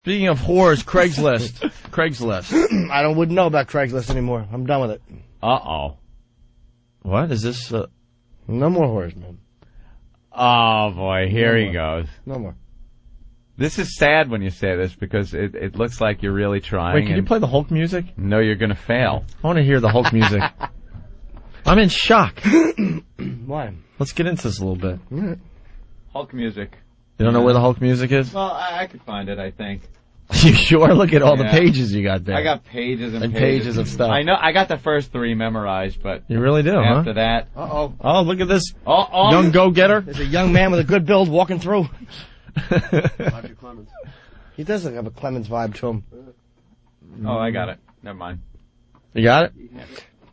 Speaking of whores, Craigslist. Craigslist. I wouldn't know about Craigslist anymore. I'm done with it. Uh-oh. What is this? No more whores, man. Oh, boy. Here he goes. No more. This is sad when you say this because it looks like you're really trying. Wait, can you play the Hulk music? No, you're going to fail. I want to hear the Hulk music. I'm in shock. Why? Let's get into this a little bit. Right. Hulk music. You don't know where the Hulk music is? Well, I could find it, I think. You sure? Look at all the pages you got there. I got pages and pages of stuff. I know. I got the first 3 memorized, but you really do, after that. Oh, look at this young go-getter. There's a young man with a good build walking through. He does have a Clemens vibe to him. Oh, I got it. Never mind. You got it?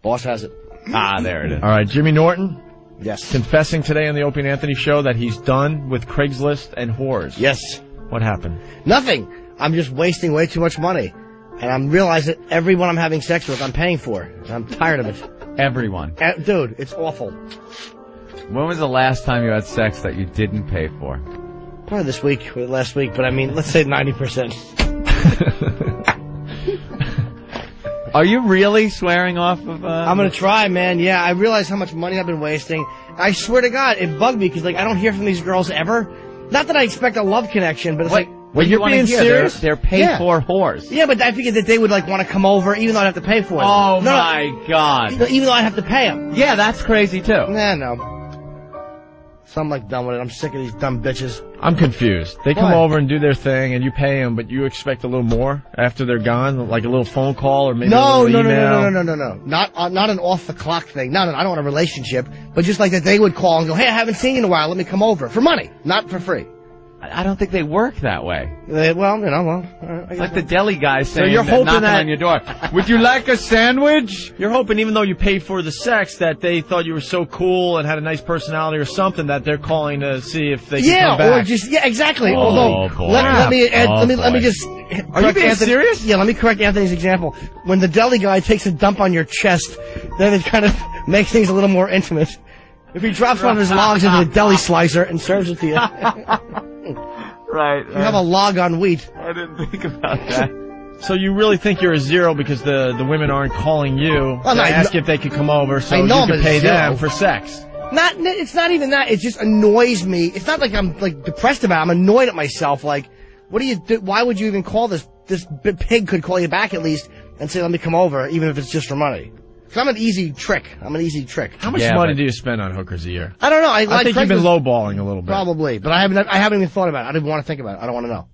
Boss has it. Ah, there it is. All right, Jimmy Norton. Yes. Confessing today on the Opie and Anthony show that he's done with Craigslist and whores. Yes. What happened? Nothing. I'm just wasting way too much money. And I'm realizing that everyone I'm having sex with, I'm paying for. And I'm tired of it. Everyone. Dude, it's awful. When was the last time you had sex that you didn't pay for? Probably this week or last week, but I mean, let's say 90%. Are you really swearing off of... I'm gonna try, man. Yeah, I realize how much money I've been wasting. I swear to God, it bugged me because, like, I don't hear from these girls ever. Not that I expect a love connection, but it's like... Well, you're being serious? They're paid-for whores. Yeah, but I figured that they would, like, want to come over even though I'd have to pay for it. Oh, my God. Even though I'd have to pay them. Yeah, that's crazy, too. Nah, no. So I'm, like, done with it. I'm sick of these dumb bitches. I'm confused. They come over and do their thing, and you pay them, but you expect a little more after they're gone? Like a little phone call or maybe a little email? No. Not an off-the-clock thing. No, I don't want a relationship. But just like that they would call and go, hey, I haven't seen you in a while. Let me come over. For money, not for free. I don't think they work that way. It's like the deli guy saying, you're hoping knocking on your door. Would you like a sandwich? You're hoping, even though you paid for the sex, that they thought you were so cool and had a nice personality or something that they're calling to see if they can come back. Exactly. Oh, although, let me just. Are you being serious? Yeah, let me correct Anthony's example. When the deli guy takes a dump on your chest, then it kind of makes things a little more intimate. If he drops one of his logs into the deli slicer and serves it to you. Right. You have a log on wheat. I didn't think about that. So you really think you're a zero because the women aren't calling you to ask if they could come over so you can pay them for sex? It's not even that. It just annoys me. It's not like I'm like depressed about it. I'm annoyed at myself. Like, what do you do? Why would you even call this? This pig could call you back at least and say, let me come over, even if it's just for money. Because I'm an easy trick. How much money do you spend on hookers a year? I don't know. I think you've been lowballing a little bit. Probably, but I haven't even thought about it. I didn't want to think about it. I don't want to know.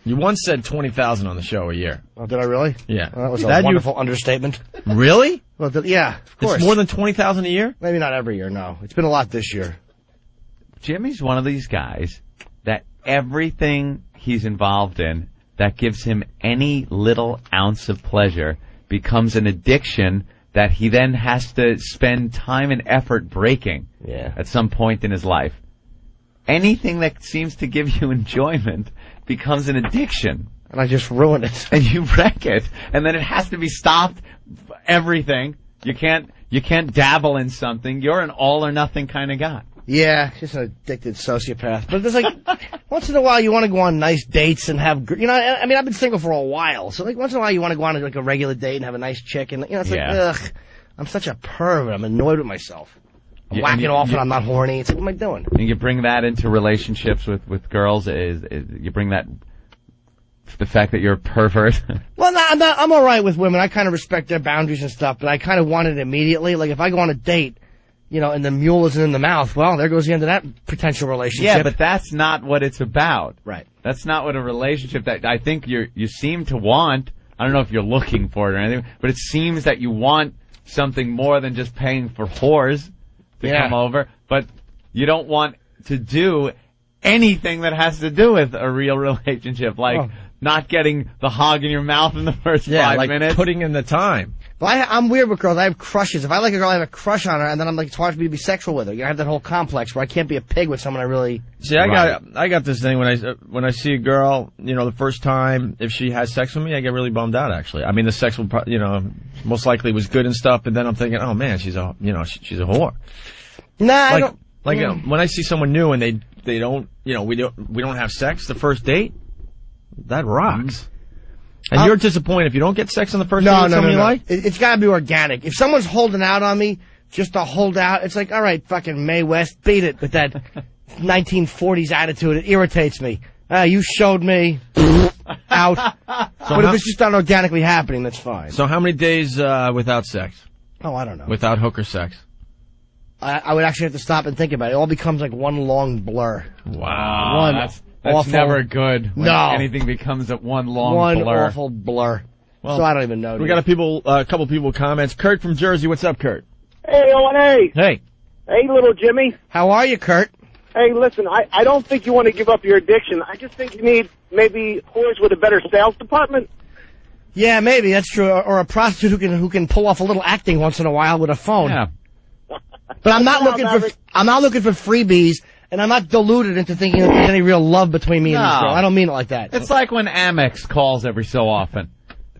You once said 20,000 on the show a year. Oh, did I really? Yeah. Well, that was a wonderful understatement. Really? Well, yeah, of course. It's more than 20,000 a year? Maybe not every year, no. It's been a lot this year. Jimmy's one of these guys that everything he's involved in that gives him any little ounce of pleasure becomes an addiction that he then has to spend time and effort breaking at some point in his life. Anything that seems to give you enjoyment becomes an addiction. And I just ruin it. And you wreck it. And then it has to be stopped. Everything. You can't dabble in something. You're an all or nothing kind of guy. Yeah, just an addicted sociopath. But there's like, once in a while you want to go on nice dates and have, I mean, I've been single for a while. So like once in a while you want to go on like a regular date and have a nice chick and, it's like, ugh, I'm such a pervert. I'm annoyed with myself. I'm whacking off and I'm not horny. It's like, what am I doing? And you bring that into relationships with girls is you bring that, the fact that you're a pervert. Well, no, I'm alright with women. I kind of respect their boundaries and stuff, but I kind of want it immediately. Like if I go on a date, and the mule isn't in the mouth, well, there goes the end of that potential relationship. Yeah, but that's not what it's about. Right. That's not what a relationship that I think you seem to want. I don't know if you're looking for it or anything, but it seems that you want something more than just paying for whores to come over, but you don't want to do anything that has to do with a real relationship, like not getting the hog in your mouth in the first 5 minutes. Putting in the time. Well, I'm weird with girls. I have crushes. If I like a girl, I have a crush on her, and then I'm like, it's hard for me to be sexual with her. I have that whole complex where I can't be a pig with someone I really... See, I got this thing when I see a girl, the first time, if she has sex with me, I get really bummed out, actually. I mean, the sex will, most likely was good and stuff, but then I'm thinking, oh man, she's a whore. Nah, I don't... when I see someone new and they don't, we don't have sex the first date, That rocks. And you're disappointed if you don't get sex on the first date with someone you like? It's got to be organic. If someone's holding out on me just to hold out, it's like, all right, fucking Mae West, beat it with that 1940s attitude. It irritates me. You showed me. Out. But if it's just not organically happening, that's fine. So how many days without sex? Oh, I don't know. Without hooker sex? I would actually have to stop and think about it. It all becomes like one long blur. Wow. That's awful. never good when No. anything becomes one long blur. One awful blur. Well, so I don't even know. We got a couple people with comments. Kurt from Jersey, what's up, Kurt? Hey, O&A. Hey. Hey, little Jimmy. How are you, Kurt? Hey, listen, I don't think you want to give up your addiction. I just think you need maybe whores with a better sales department. Yeah, maybe that's true. Or a prostitute who can pull off a little acting once in a while with a phone. Yeah. But I'm not looking for freebies, and I'm not deluded into thinking that there's any real love between me and this girl. I don't mean it like that. It's like when Amex calls every so often.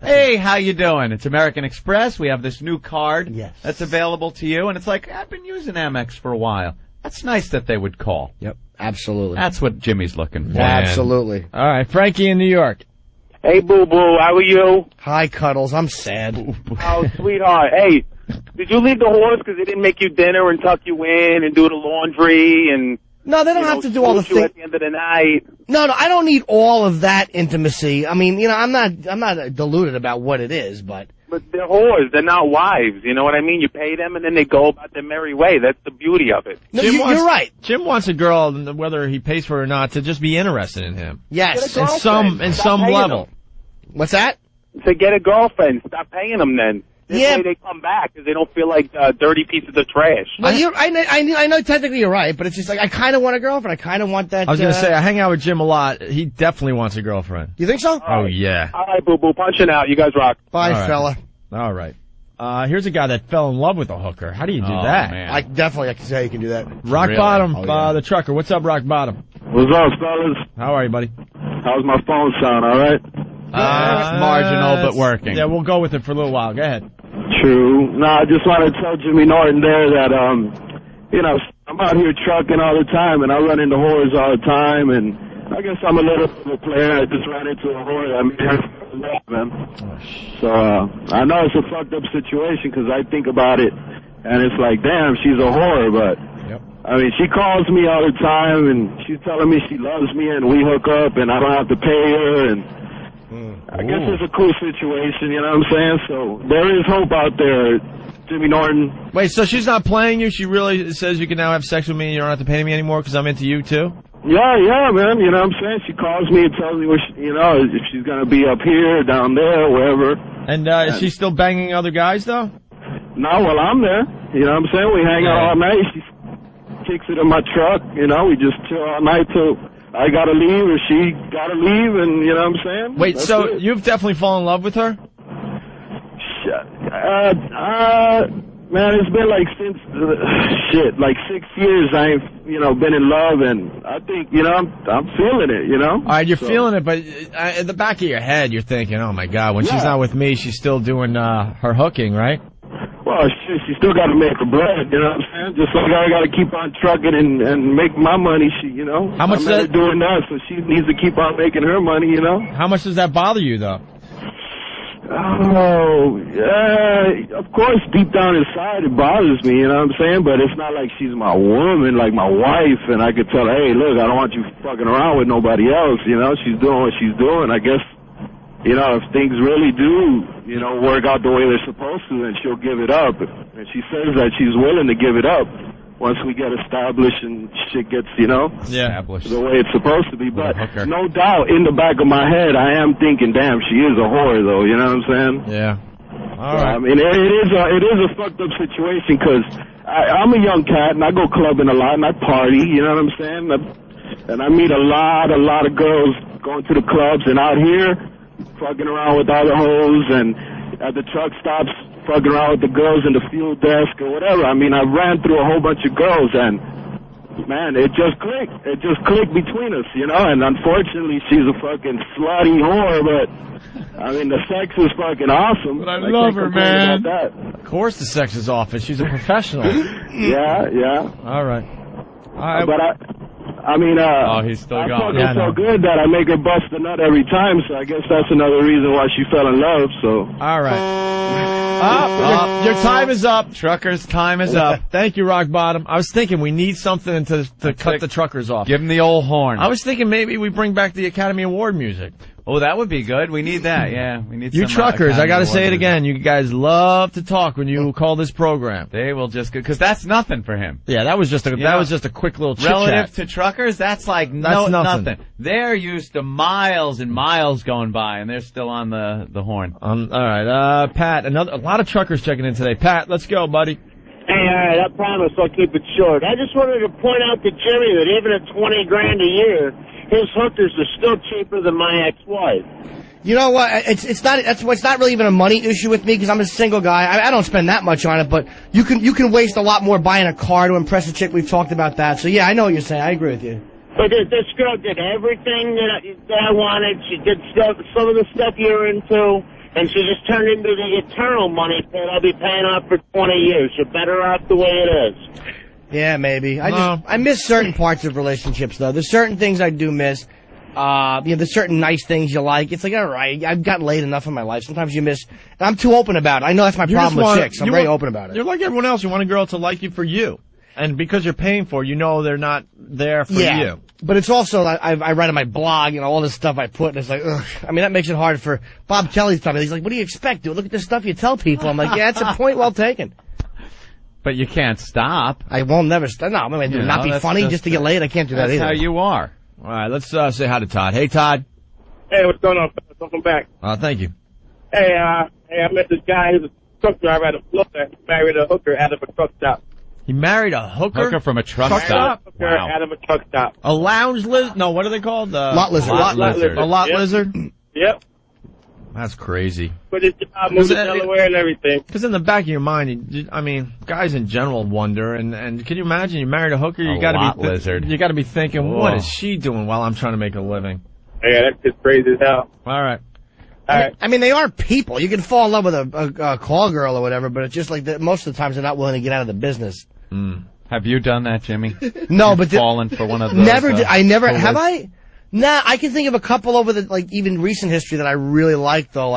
Hey, how you doing? It's American Express. We have this new card that's available to you, and it's like, I've been using Amex for a while. That's nice that they would call. Yep, absolutely. That's what Jimmy's looking for. Absolutely. All right, Frankie in New York. Hey, boo-boo, how are you? Hi, Cuddles. I'm sad. Oh, sweetheart. Hey, did you leave the whores because they didn't make you dinner and tuck you in and do the laundry and... No, they don't have to do all the things at the end of the night. No, I don't need all of that intimacy. I mean, I'm not deluded about what it is, but they're whores. They're not wives. You know what I mean? You pay them and then they go about their merry way. That's the beauty of it. No, you're right. Jim wants a girl, whether he pays for it or not, to just be interested in him. Yes, in some level. What's that? To get a girlfriend. Stop paying them then. This way they come back because they don't feel like dirty pieces of trash. Well, I know technically you're right, but it's just like I kind of want a girlfriend. I kind of want that. I was going to say, I hang out with Jim a lot. He definitely wants a girlfriend. You think so? Oh, yeah. All right, boo-boo. Punching out. You guys rock. Bye, fella. All right. Here's a guy that fell in love with a hooker. How do you do that? Man. I can say how you can do that. Rock Bottom, the trucker. What's up, Rock Bottom? What's up, fellas? How are you, buddy? How's my phone sound, all right? Marginal, but working. Yeah, we'll go with it for a little while. Go ahead. True. No, I just wanted to tell Jimmy Norton there that, I'm out here trucking all the time, and I run into whores all the time, and I guess I'm a little bit of a player. I just ran into a whore. I mean, man. So, I know it's a fucked up situation because I think about it, and it's like, damn, she's a whore, but, I mean, she calls me all the time, and she's telling me she loves me, and we hook up, and I don't have to pay her, and I guess it's a cool situation, you know what I'm saying? So there is hope out there, Jimmy Norton. Wait, so she's not playing you? She really says you can now have sex with me and you don't have to pay me anymore because I'm into you too? Yeah, man, you know what I'm saying? She calls me and tells me where if she's going to be up here, down there, wherever. And is she still banging other guys though? No, well, I'm there. You know what I'm saying? We hang out all night. She kicks it in my truck, we just chill all night till I gotta leave or she gotta leave, and you know what I'm saying? Wait, that's so it. You've definitely fallen in love with her? Man, it's been like since, like 6 years I've, been in love, and I think, I'm feeling it, All right, you're feeling it, but in the back of your head, you're thinking, oh my God, when she's not with me, she's still doing her hooking, right? Well, she still got to make her bread, you know what I'm saying? Just like I got to keep on trucking and make my money, How much I'm doing that, so she needs to keep on making her money, How much does that bother you, though? Oh, yeah, of course, deep down inside it bothers me, you know what I'm saying? But it's not like she's my woman, like my wife, and I could tell her, hey, look, I don't want you fucking around with nobody else, She's doing what she's doing. I guess, if things really do, work out the way they're supposed to, then she'll give it up. And she says that she's willing to give it up once we get established and shit gets, established the way it's supposed to be. But no doubt, in the back of my head, I am thinking, damn, she is a whore, though. You know what I'm saying? Yeah. All right. I mean, it is a fucked up situation because I'm a young cat and I go clubbing a lot and I party. You know what I'm saying? And I meet a lot of girls going to the clubs and out here fucking around with other hoes and at the truck stops fucking around with the girls in the fuel desk or whatever. I mean, I ran through a whole bunch of girls and, man, it just clicked. It just clicked between us, and unfortunately she's a fucking slutty whore, but, I mean, the sex is fucking awesome. But I love her, man. Of course the sex is awful. She's a professional. Yeah. All right. But I mean, he's still I going. fuck her so good that I make her bust a nut every time, so I guess that's another reason why she fell in love, so. All right. Your time is up. Truckers' time is up. Thank you, Rock Bottom. I was thinking we need something to cut the truckers off. Give them the old horn. I was thinking maybe we bring back the Academy Award music. Oh, that would be good. We need that, yeah. We need You some, truckers, I gotta say it Academy Award again. You guys love to talk when you call this program. They will just, because that's nothing for him. Yeah, that was just a quick little chit-chat. Relative to truckers, that's like nothing. They're used to miles and miles going by, and they're still on the horn. All right, Pat, a lot of truckers checking in today. Pat, let's go, buddy. Hey, all right, I promise I'll keep it short. I just wanted to point out to Jimmy that even at $20,000 a year, his hookers are still cheaper than my ex-wife. You know what? It's not really even a money issue with me because I'm a single guy. I don't spend that much on it, but you can waste a lot more buying a car to impress a chick. We've talked about that. So yeah, I know what you're saying. I agree with you. But this girl did everything that I wanted. She did some of the stuff you're into, and she just turned into the eternal money pit I'll be paying off for 20 years. You're better off the way it is. Yeah, maybe. I miss certain parts of relationships, though. There's certain things I do miss. There's certain nice things you like. It's like, all right, I've gotten laid enough in my life. Sometimes you miss, and I'm too open about it. I know that's my problem with chicks. I'm very open about it. You're like everyone else. You want a girl to like you for you. And because you're paying for it, you know they're not there for you. But it's also, I write on my blog, all this stuff I put, and it's like, ugh. I mean, that makes it hard for Bob Kelly's telling me. He's like, what do you expect, dude? Look at the stuff you tell people. I'm like, yeah, it's a point well taken. But you can't stop. I won't never stop. No, I'm going to not be funny just to get laid. I can't do that either. That's how you are. All right, let's say hi to Todd. Hey, Todd. Hey, what's going on? Welcome back. Thank you. Hey, I met this guy who's a truck driver out of Florida. Married a hooker out of a truck stop. He married a hooker? Hooker from a truck stop? Hooker out of a truck stop. A lounge lizard? No, what are they called? Lot lizard. Lot lizard. A lot lizard? Yep. That's crazy. But his job moved to Delaware and everything. Because in the back of your mind, guys in general wonder, and can you imagine you married a hooker? You got to be lizard. You got to be thinking, what is she doing while I'm trying to make a living? Yeah, that's just crazy as hell. All right. I mean, they are people. You can fall in love with a call girl or whatever, but it's just like that. Most of the times they're not willing to get out of the business. Have you done that, Jimmy? No, but fallen for one of those? I never have I. Nah, I can think of a couple over the even recent history that I really like though.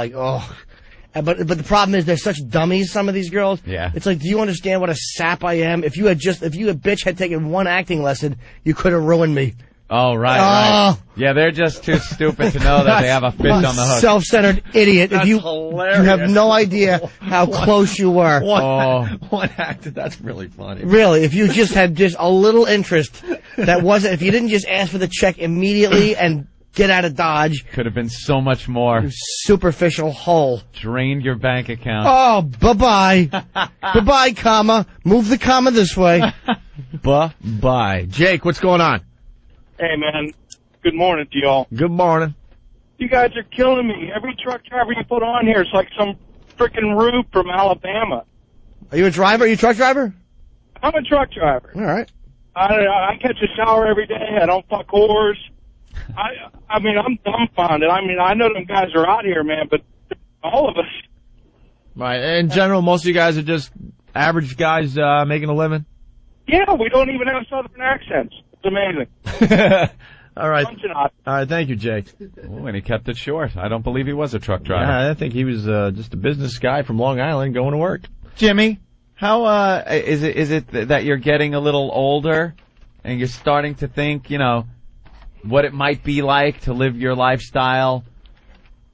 But the problem is they're such dummies. Some of these girls. Yeah. It's like, do you understand what a sap I am? If you a bitch had taken one acting lesson, you could have ruined me. Oh, right. Yeah, they're just too stupid to know that they have a fish on the hook. Self-centered idiot. That's hilarious. You have no idea how close you were. One actor. That's really funny. Really, if you just had just a little interest if you didn't just ask for the check immediately and get out of Dodge. Could have been so much more. Superficial hole. Drained your bank account. Oh, bye-bye. Bye-bye, comma. Move the comma this way. Bye-bye. Jake, what's going on? Hey, man. Good morning to y'all. Good morning. You guys are killing me. Every truck driver you put on here is like some freaking Rube from Alabama. Are you a driver? Are you a truck driver? I'm a truck driver. All right. I catch a shower every day. I don't fuck whores. I mean, I'm dumbfounded. I mean, I know them guys are out here, man, but all of us. Right. In general, most of you guys are just average guys making a living? Yeah, we don't even have southern accents. It's amazing. All right. All right, thank you, Jake. Oh, and he kept it short. I don't believe he was a truck driver. Yeah, I think he was just a business guy from Long Island going to work. Jimmy, how is it that you're getting a little older and you're starting to think, what it might be like to live your lifestyle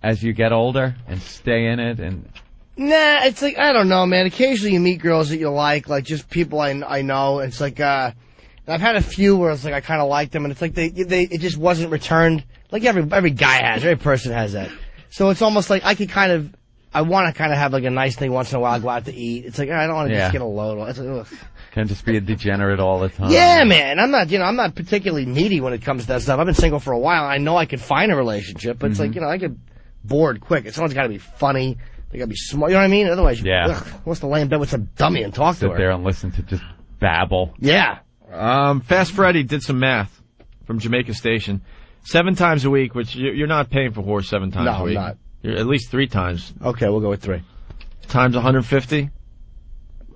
as you get older and stay in it? And nah, it's like, I don't know, man. Occasionally you meet girls that you like just people I know. It's like, I've had a few where it's like I kind of like them, and it's like it just wasn't returned. Like every guy has, every person has that. So it's almost like I want to kind of have like a nice thing once in a while, go out to eat. It's like I don't want to just get a load. It's like, ugh. Can't just be a degenerate all the time. Yeah, man. I'm not particularly needy when it comes to that stuff. I've been single for a while. I know I could find a relationship, but it's like I get bored quick. Someone's got to be funny. They got to be smart. You know what I mean? Otherwise, what's to lay in bed with some dummy and talk to her? Sit there and listen to just babble. Yeah. Fast Freddy did some math from Jamaica Station. 7 times a week, which you're not paying for horse 7 times a week. No, I'm not. You're at least 3 times. Okay, we'll go with 3. Times 150.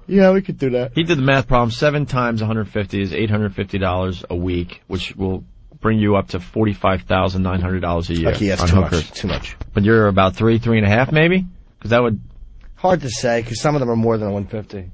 Yeah, we could do that. He did the math problem. 7 times 150 is $850 a week, which will bring you up to $45,900 a year. Okay, that's on too hookers. much. Too much. But you're about 3.5 maybe? Because that would... Hard to say, because some of them are more than 150.